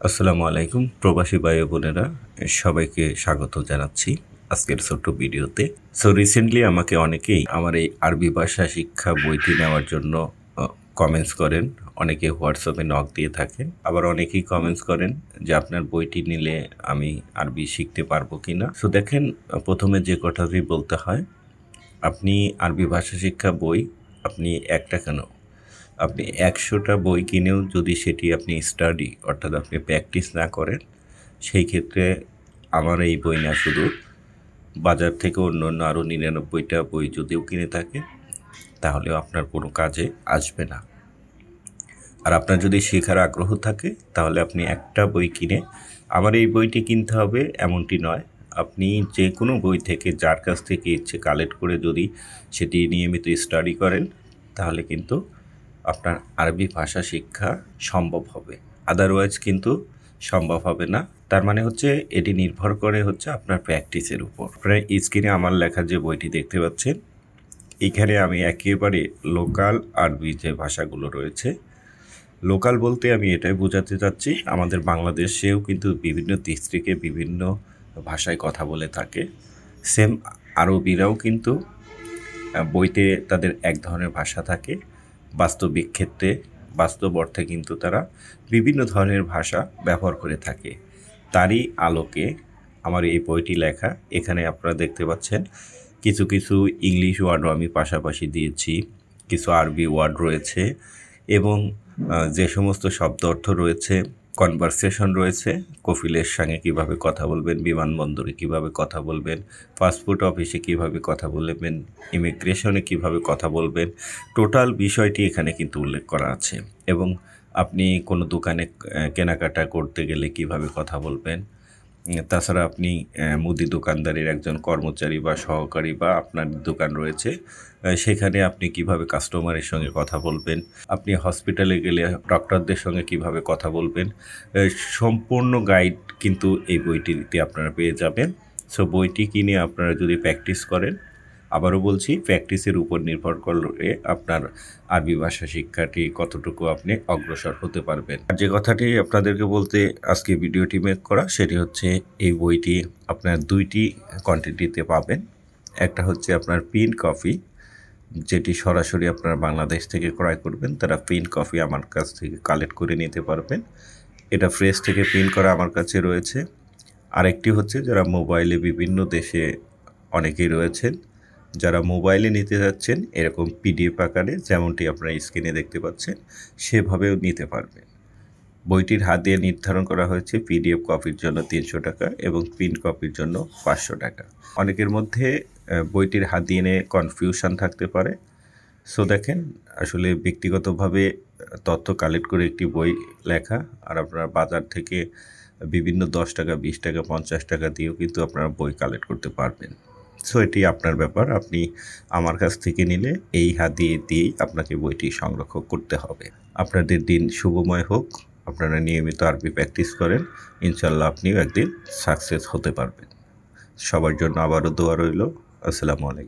আসসালামু আলাইকুম প্রবাসী ভাই ও বোনেরা, সবাইকে স্বাগত জানাচ্ছি আজকের ছোট্ট ভিডিওতে। রিসেন্টলি আমাকে অনেকেই আমার এই আরবি ভাষা শিক্ষা বইটি নেওয়ার জন্য কমেন্টস করেন, অনেকে হোয়াটসঅ্যাপে নক দিয়ে থাকেন, আবার অনেকেই কমেন্টস করেন যে আপনার বইটি নিলে আমি আরবি শিখতে পারবো কিনা। দেখেন, প্রথমে যে কথাটি বলতে হয়, আপনি আরবি ভাষা শিক্ষা বই আপনি একটা কেন, আপনি 100টা বই কিনেও যদি সেটি আপনি স্টাডি অর্থাৎ আপনি প্র্যাকটিস না করেন, সেই ক্ষেত্রে আমার এই বই না, শুধু বাজার থেকে অন্য অন্য আরও 99টা বই যদিও কিনে থাকে, তাহলেও আপনার কোনো কাজে আসবে না। আর আপনার যদি শেখার আগ্রহ থাকে তাহলে আপনি একটা বই কিনে আমার এই বইটি কিনতে হবে এমনটি নয়, আপনি যে কোনো বই থেকে যার কাছ থেকে ইচ্ছে কালেক্ট করে যদি সেটি নিয়মিত স্টাডি করেন, তাহলে কিন্তু আপনার আরবি ভাষা শিক্ষা সম্ভব হবে। আদারওয়াইজ কিন্তু সম্ভব হবে না। তার মানে হচ্ছে এটি নির্ভর করে হচ্ছে আপনার প্র্যাকটিসের উপর। আপনারা স্ক্রিনে আমার লেখা যে বইটি দেখতে পাচ্ছেন, এখানে আমি একেবারে লোকাল আরবি যে ভাষাগুলো রয়েছে, লোকাল বলতে আমি এটাই বোঝাতে চাচ্ছি আমাদের বাংলাদেশেও কিন্তু বিভিন্ন ডিস্ট্রিক্টে বিভিন্ন ভাষায় কথা বলে থাকে। সেম আরবিরাও কিন্তু বইতে তাদের এক ধরনের ভাষা থাকে, বাস্তবিক ক্ষেত্রে বাস্তব অর্থে কিন্তু তারা বিভিন্ন ধরনের ভাষা ব্যবহার করে থাকে। তারই আলোকে আমার এই বইটি লেখা। এখানে আপনারা দেখতে পাচ্ছেন কিছু কিছু ইংলিশ ওয়ার্ডও আমি পাশাপাশি দিয়েছি, কিছু আরবি ওয়ার্ড রয়েছে, এবং যে সমস্ত শব্দ অর্থ রয়েছে, কনভারসেশন রয়েছে, কফিলের সঙ্গে কীভাবে কথা বলবেন, বিমানবন্দরে কীভাবে কথা বলবেন, পাসপোর্ট অফিসে কীভাবে কথা বলবেন, ইমিগ্রেশনে কীভাবে কথা বলবেন, টোটাল বিষয়টি এখানে কিন্তু উল্লেখ করা আছে। এবং আপনি কোনো দোকানে কেনাকাটা করতে গেলে কীভাবে কথা বলবেন, তাছাড়া আপনি মুদি দোকানদারের একজন কর্মচারী বা সহকারী বা আপনার দোকান রয়েছে, সেখানে আপনি কিভাবে কাস্টমারের সঙ্গে কথা বলবেন, আপনি হসপিটালে গেলে ডক্টরদের সঙ্গে কিভাবে কথা বলবেন, সম্পূর্ণ গাইড কিন্তু এই বইটিতে আপনারা পেয়ে যাবেন। বইটি কিনে আপনারা যদি প্র্যাকটিস করেন, আবারও বলছি, প্র্যাকটিসের উপর নির্ভর করে আপনার আরবি ভাষা শিক্ষাটি কতটুকু আপনি অগ্রসর হতে পারবেন। যে কথাটি আপনাদেরকে বলতে আজকে ভিডিওটি মেক করা, সেটি হচ্ছে এই বইটি আপনার দুইটি কোয়ান্টিটিতে পাবেন। একটা হচ্ছে আপনার প্রিন্ট কপি, যেটি সরাসরি আপনারা বাংলাদেশ থেকে ক্রয় করবেন, তারা প্রিন্ট কপি আমার কাছ থেকে কালেক্ট করে নিতে পারবেন। এটা ফ্রেশ থেকে প্রিন্ট করা আমার কাছে রয়েছে। আরেকটি হচ্ছে যারা মোবাইলে বিভিন্ন দেশে অনেকেই রয়েছেন, যারা মোবাইলে নিতে যাচ্ছেন এরকম পিডিএফ আকারে, যেমনটি আপনারা স্ক্রিনে দেখতে পাচ্ছেন, সেভাবেও নিতে পারবেন। বইটির হাত দিয়ে নির্ধারণ করা হয়েছে পিডিএফ কপির জন্য 300 টাকা এবং প্রিন্ট কপির জন্য 500 টাকা। অনেকের মধ্যে বইটির হাত দিয়ে নিয়ে কনফিউশন থাকতে পারে। দেখেন, আসলে ব্যক্তিগতভাবে তথ্য কালেক্ট করে একটি বই লেখা, আর আপনারা বাজার থেকে বিভিন্ন 10 টাকা, 20 টাকা, 50 টাকা দিয়েও কিন্তু আপনারা বই কালেক্ট করতে পারবেন। এটি আপনার ব্যাপার। আপনি আমার কাছ থেকে নিলে এই হাত দিয়েই আপনাকে বইটি সংরক্ষণ করতে হবে। আপনাদের দিন শুভময় হোক। আপনারা নিয়মিত আরবি প্র্যাকটিস করেন, ইনশাল্লাহ আপনিও একদিন সাকসেস হতে পারবেন। সবার জন্য আবারও দোয়া রইল। আসসালামু আলাইকুম।